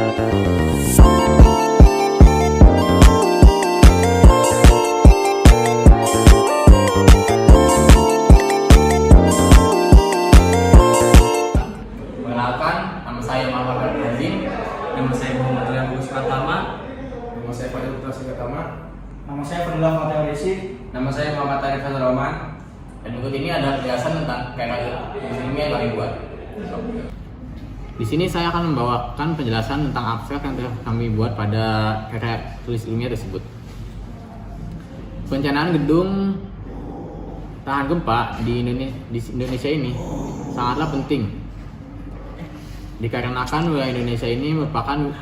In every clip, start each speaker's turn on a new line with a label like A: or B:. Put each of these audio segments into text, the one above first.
A: Perkenalkan, nama saya Muhammad Azim.
B: Nama saya Muhammad Ilham Agus Pratama.
C: Nama saya Fadil Putra Sigatama.
D: Nama saya Fadilah Fatih Risi.
A: Nama saya Muhammad Arif Hazal Roman. Dan berikut ini adalah penjelasan tentang karya ilmiah yang kami buat. Di sini saya akan membawakan penjelasan tentang abstrak yang telah kami buat pada karya tulis ilmiah tersebut. Perencanaan gedung tahan gempa di Indonesia ini sangatlah penting, dikarenakan wilayah Indonesia ini merupakan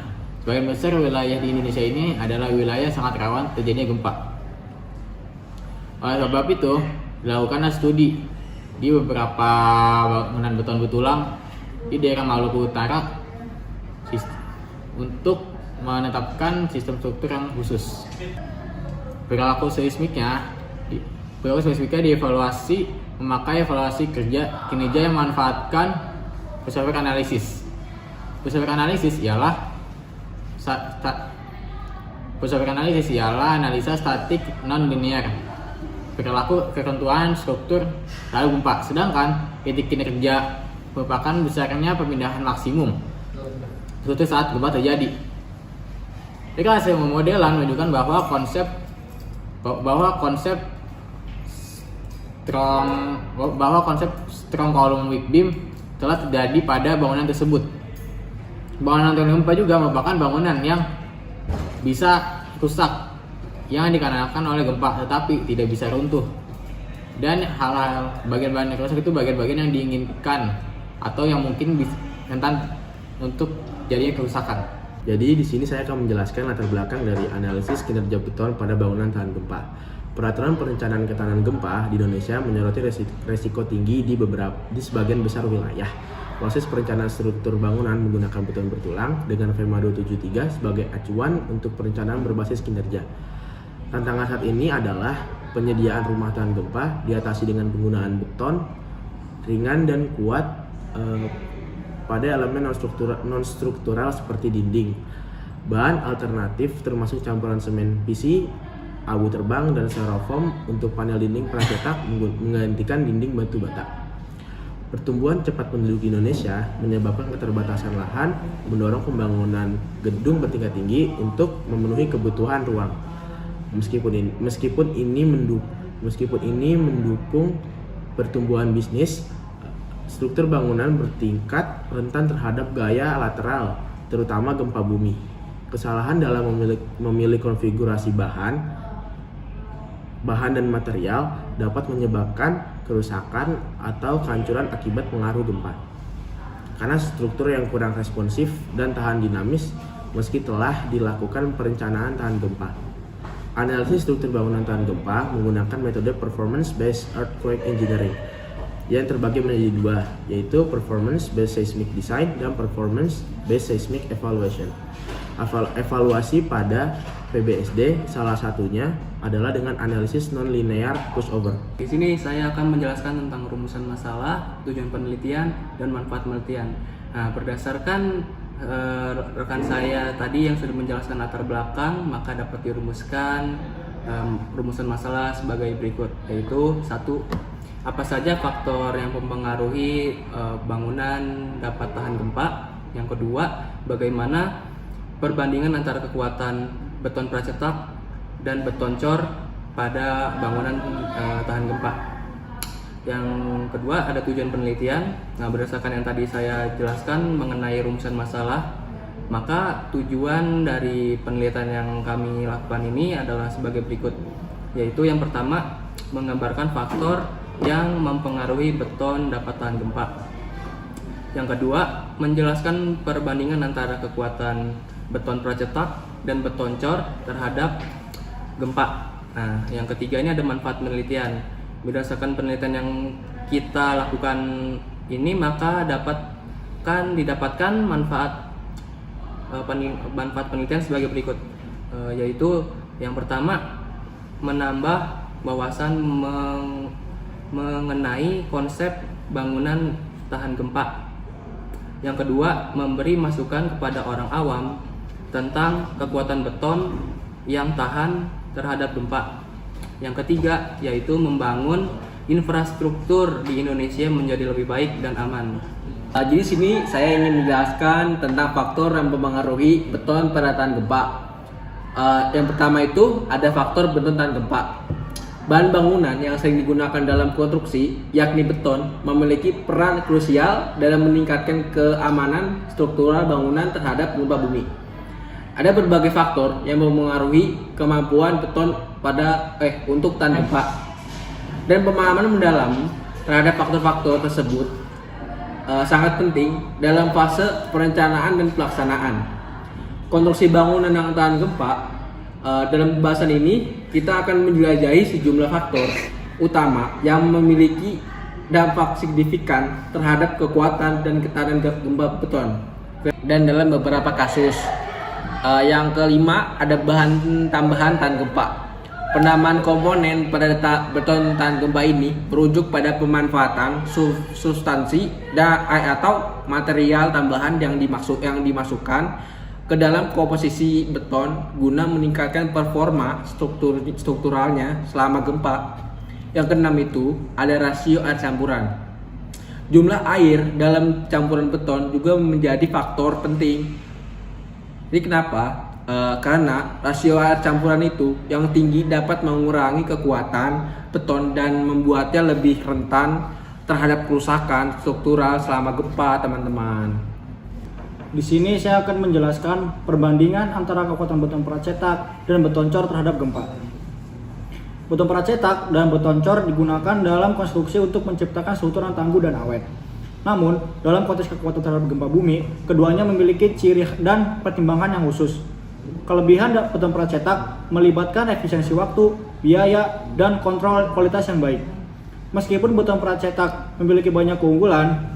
A: sebagian besar wilayah di Indonesia ini adalah wilayah sangat rawan terjadinya gempa. Oleh sebab itu, dilakukanlah studi di beberapa bangunan beton betulang di daerah Maluku Utara untuk menetapkan sistem struktur yang khusus. Perilaku seismiknya dievaluasi memakai evaluasi kinerja yang memanfaatkan pusat analisis. Pusat analisis ialah analisa statik non-linear, perilaku, ketentuan, struktur, lalu gempa. Sedangkan titik kinerja merupakan besarnya pemindahan maksimum suatu saat gempa terjadi. Jika hasil pemodelan menunjukkan bahwa konsep strong column weak beam telah terjadi pada bangunan tersebut. Bangunan tahan gempa juga merupakan bangunan yang bisa rusak yang dikarenakan oleh gempa tetapi tidak bisa runtuh. Dan hal-hal bagian-bagian yang rusak itu bagian-bagian yang diinginkan atau yang mungkin rentan untuk jadinya kerusakan.
C: Jadi di sini saya akan menjelaskan latar belakang dari analisis kinerja beton pada bangunan tahan gempa. Peraturan perencanaan ketahanan gempa di Indonesia menyoroti resiko tinggi di sebagian besar wilayah. Proses perencanaan struktur bangunan menggunakan beton bertulang dengan FEMA 273 sebagai acuan untuk perencanaan berbasis kinerja. Tantangan saat ini adalah penyediaan rumah tahan gempa diatasi dengan penggunaan beton ringan dan kuat pada elemen non-struktural seperti dinding. Bahan alternatif termasuk campuran semen PC, abu terbang, dan styrofoam untuk panel dinding pracetak menggantikan dinding batu bata. Pertumbuhan cepat penduduk di Indonesia menyebabkan keterbatasan lahan, mendorong pembangunan gedung bertingkat tinggi untuk memenuhi kebutuhan ruang. Meskipun ini mendukung pertumbuhan bisnis, struktur bangunan bertingkat rentan terhadap gaya lateral, terutama gempa bumi. Kesalahan dalam memilih konfigurasi bahan dan material dapat menyebabkan kerusakan atau kehancuran akibat pengaruh gempa. Karena struktur yang kurang responsif dan tahan dinamis meski telah dilakukan perencanaan tahan gempa. Analisis struktur bangunan tahan gempa menggunakan metode performance-based earthquake engineering yang terbagi menjadi dua, yaitu performance-based seismic design dan performance-based seismic evaluation. Evaluasi pada PBSD salah satunya adalah dengan analisis non-linear pushover.
B: Di sini saya akan menjelaskan tentang rumusan masalah, tujuan penelitian, dan manfaat penelitian. Nah, berdasarkan rekan saya tadi yang sudah menjelaskan latar belakang, maka dapat dirumuskan rumusan masalah sebagai berikut, yaitu 1. Apa saja faktor yang mempengaruhi bangunan dapat tahan gempa? Yang kedua, bagaimana perbandingan antara kekuatan beton pracetak dan beton cor pada bangunan tahan gempa? Yang kedua, ada tujuan penelitian. Nah, berdasarkan yang tadi saya jelaskan mengenai rumusan masalah, maka tujuan dari penelitian yang kami lakukan ini adalah sebagai berikut, yaitu yang pertama, menggambarkan faktor yang mempengaruhi beton dapat tahan gempa. Yang kedua, menjelaskan perbandingan antara kekuatan beton pracetak dan beton cor terhadap gempa. Nah, yang ketiga ini ada manfaat penelitian. Berdasarkan penelitian yang kita lakukan ini, maka didapatkan manfaat penelitian sebagai berikut, yaitu yang pertama, menambah wawasan mengenai konsep bangunan tahan gempa. Yang kedua, memberi masukan kepada orang awam tentang kekuatan beton yang tahan terhadap gempa. Yang ketiga, yaitu membangun infrastruktur di Indonesia menjadi lebih baik dan aman.
E: Jadi sini saya ingin menjelaskan tentang faktor yang mempengaruhi beton pada tahan gempa. Yang pertama itu ada faktor beton tahan gempa. Bahan bangunan yang sering digunakan dalam konstruksi, yakni beton, memiliki peran krusial dalam meningkatkan keamanan struktural bangunan terhadap gempa bumi. Ada berbagai faktor yang mempengaruhi kemampuan beton untuk tahan gempa. Dan pemahaman mendalam terhadap faktor-faktor tersebut sangat penting dalam fase perencanaan dan pelaksanaan. Konstruksi bangunan yang tahan gempa, dalam pembahasan ini kita akan menjelajahi sejumlah faktor utama yang memiliki dampak signifikan terhadap kekuatan dan ketahanan gempa beton. Dan dalam beberapa kasus, yang kelima ada bahan tambahan tahan gempa. Penamaan komponen pada beton tahan gempa ini merujuk pada pemanfaatan substansi atau material tambahan yang dimasukkan ke dalam komposisi beton guna meningkatkan performa strukturalnya selama gempa. Yang keenam itu ada rasio air campuran. Jumlah air dalam campuran beton juga menjadi faktor penting. Ini kenapa? Karena rasio air campuran itu yang tinggi dapat mengurangi kekuatan beton dan membuatnya lebih rentan terhadap kerusakan struktural selama gempa, teman-teman.
D: Di sini saya akan menjelaskan perbandingan antara kekuatan beton pracetak dan beton cor terhadap gempa. Beton pracetak dan beton cor digunakan dalam konstruksi untuk menciptakan struktur yang tangguh dan awet. Namun, dalam konteks kekuatan terhadap gempa bumi, keduanya memiliki ciri dan pertimbangan yang khusus. Kelebihan beton pracetak melibatkan efisiensi waktu, biaya, dan kontrol kualitas yang baik. Meskipun beton pracetak memiliki banyak keunggulan,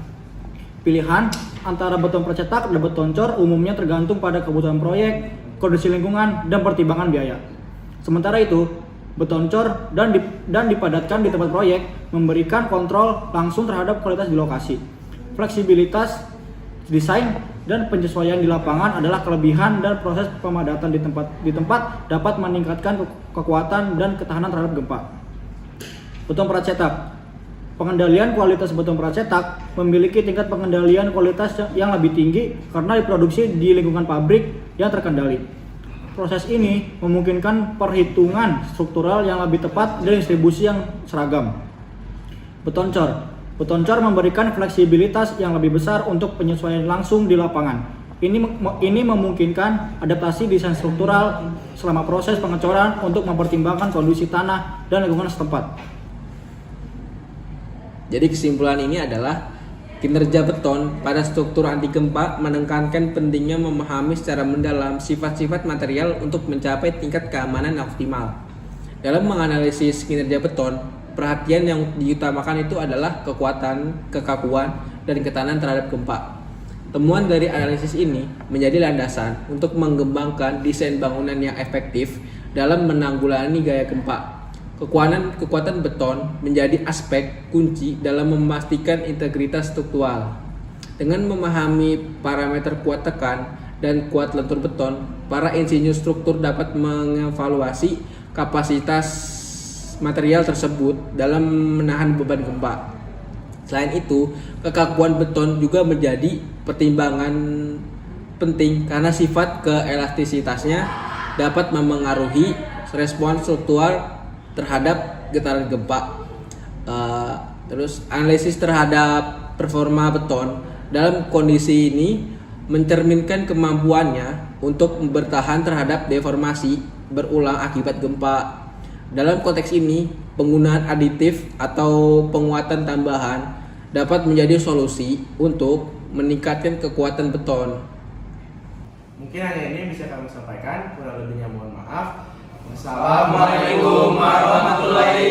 D: pilihan antara beton pracetak dan beton cor umumnya tergantung pada kebutuhan proyek, kondisi lingkungan, dan pertimbangan biaya. Sementara itu, beton cor dan dipadatkan di tempat proyek memberikan kontrol langsung terhadap kualitas di lokasi. Fleksibilitas desain dan penyesuaian di lapangan adalah kelebihan, dan proses pemadatan di tempat dapat meningkatkan kekuatan dan ketahanan terhadap gempa. Beton pracetak. Pengendalian kualitas beton pracetak memiliki tingkat pengendalian kualitas yang lebih tinggi karena diproduksi di lingkungan pabrik yang terkendali. Proses ini memungkinkan perhitungan struktural yang lebih tepat dan distribusi yang seragam. Beton cor. Beton cor memberikan fleksibilitas yang lebih besar untuk penyesuaian langsung di lapangan. Ini memungkinkan adaptasi desain struktural selama proses pengecoran untuk mempertimbangkan kondisi tanah dan lingkungan setempat.
E: Jadi kesimpulan ini adalah kinerja beton pada struktur anti gempa menekankan pentingnya memahami secara mendalam sifat-sifat material untuk mencapai tingkat keamanan yang optimal. Dalam menganalisis kinerja beton, perhatian yang diutamakan itu adalah kekuatan, kekakuan, dan ketahanan terhadap gempa. Temuan dari analisis ini menjadi landasan untuk mengembangkan desain bangunan yang efektif dalam menanggulangi gaya gempa. Kekuatan beton menjadi aspek kunci dalam memastikan integritas struktural. Dengan memahami parameter kuat tekan dan kuat lentur beton, para insinyur struktur dapat mengevaluasi kapasitas material tersebut dalam menahan beban gempa. Selain itu, kekakuan beton juga menjadi pertimbangan penting karena sifat keelastisitasnya dapat memengaruhi respons struktural terhadap getaran gempa. Terus analisis terhadap performa beton dalam kondisi ini mencerminkan kemampuannya untuk bertahan terhadap deformasi berulang akibat gempa. Dalam konteks ini, penggunaan aditif atau penguatan tambahan dapat menjadi solusi untuk meningkatkan kekuatan beton.
C: Mungkin hanya ini yang bisa kami sampaikan, kurang lebihnya mohon maaf.
F: Assalamualaikum warahmatullahi